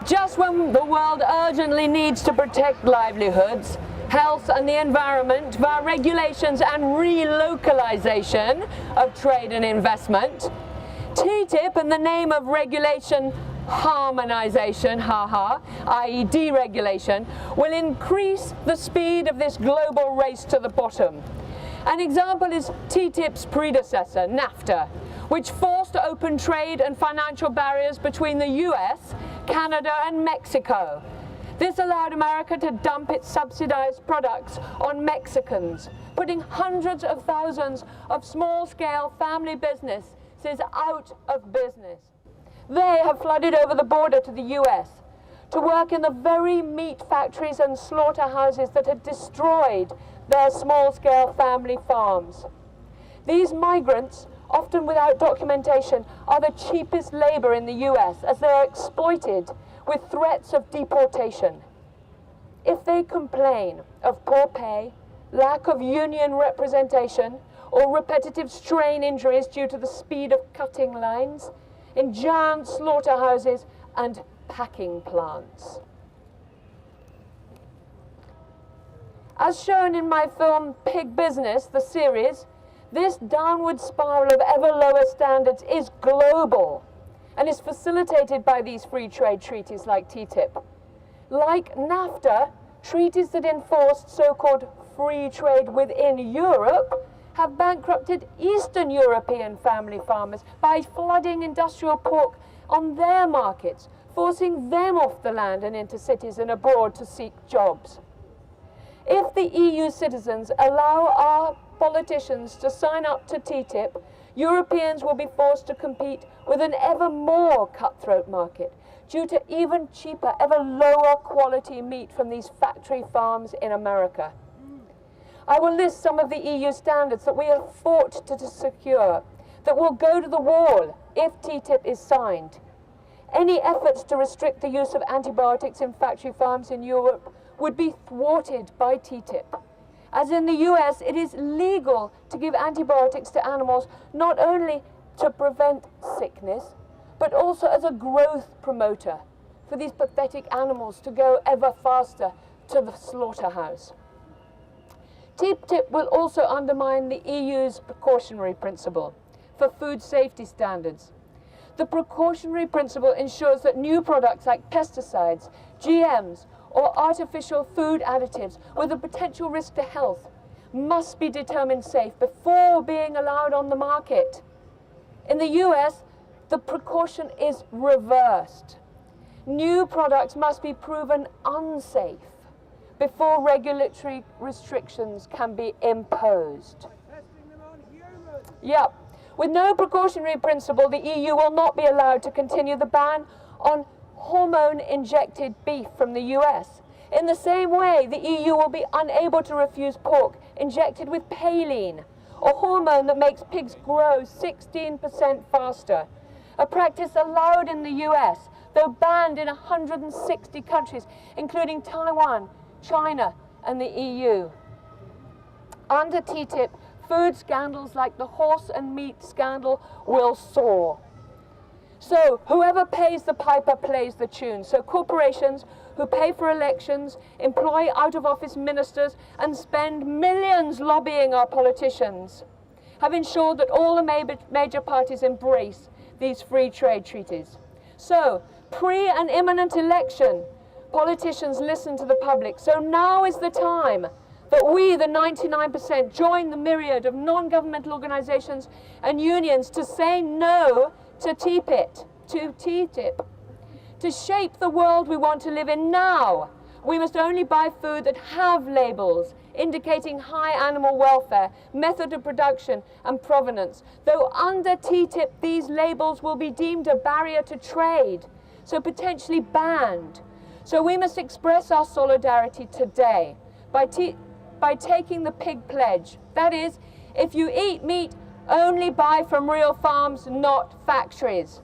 Just when the world urgently needs to protect livelihoods, health and the environment via regulations and relocalization of trade and investment, TTIP, in the name of regulation harmonization, i.e. deregulation, will increase the speed of this global race to the bottom. An example is TTIP's predecessor, NAFTA, which forced open trade and financial barriers between the US, Canada and Mexico. This allowed America to dump its subsidized products on Mexicans, putting hundreds of thousands of small-scale family businesses out of business. They have flooded over the border to the US to work in the very meat factories and slaughterhouses that had destroyed their small-scale family farms. These migrants, often without documentation, are the cheapest labor in the US as they are exploited with threats of deportation. If they complain of poor pay, lack of union representation, or repetitive strain injuries due to the speed of cutting lines in giant slaughterhouses and packing plants. As shown in my film Pig Business, the series, this downward spiral of ever lower standards is global and is facilitated by these free trade treaties like TTIP. Like NAFTA, treaties that enforced so-called free trade within Europe have bankrupted Eastern European family farmers by flooding industrial pork on their markets, forcing them off the land and into cities and abroad to seek jobs. If the EU citizens allow our politicians to sign up to TTIP, Europeans will be forced to compete with an ever more cutthroat market due to even cheaper, ever lower quality meat from these factory farms in America. I will list some of the EU standards that we have fought to secure, that will go to the wall if TTIP is signed. Any efforts to restrict the use of antibiotics in factory farms in Europe would be thwarted by TTIP. As in the US, it is legal to give antibiotics to animals not only to prevent sickness, but also as a growth promoter for these pathetic animals to go ever faster to the slaughterhouse. TTIP will also undermine the EU's precautionary principle for food safety standards. The precautionary principle ensures that new products like pesticides, GMs, or artificial food additives with a potential risk to health must be determined safe before being allowed on the market. In the US, the precaution is reversed. New products must be proven unsafe before regulatory restrictions can be imposed. Yep. With no precautionary principle, the EU will not be allowed to continue the ban on hormone-injected beef from the US. In the same way, the EU will be unable to refuse pork injected with Paline, a hormone that makes pigs grow 16% faster, a practice allowed in the US, though banned in 160 countries, including Taiwan, China, and the EU. Under TTIP, food scandals like the horse and meat scandal will soar. So whoever pays the piper plays the tune. So corporations who pay for elections, employ out-of-office ministers, and spend millions lobbying our politicians have ensured that all the major parties embrace these free trade treaties. So, pre and imminent election, politicians listen to the public. So now is the time that we, the 99%, join the myriad of non-governmental organizations and unions to say no to TTIP. To shape the world we want to live in now, we must only buy food that have labels indicating high animal welfare, method of production, and provenance. Though under TTIP, these labels will be deemed a barrier to trade, so potentially banned. So we must express our solidarity today by taking the pig pledge. That is, if you eat meat, only buy from real farms, not factories.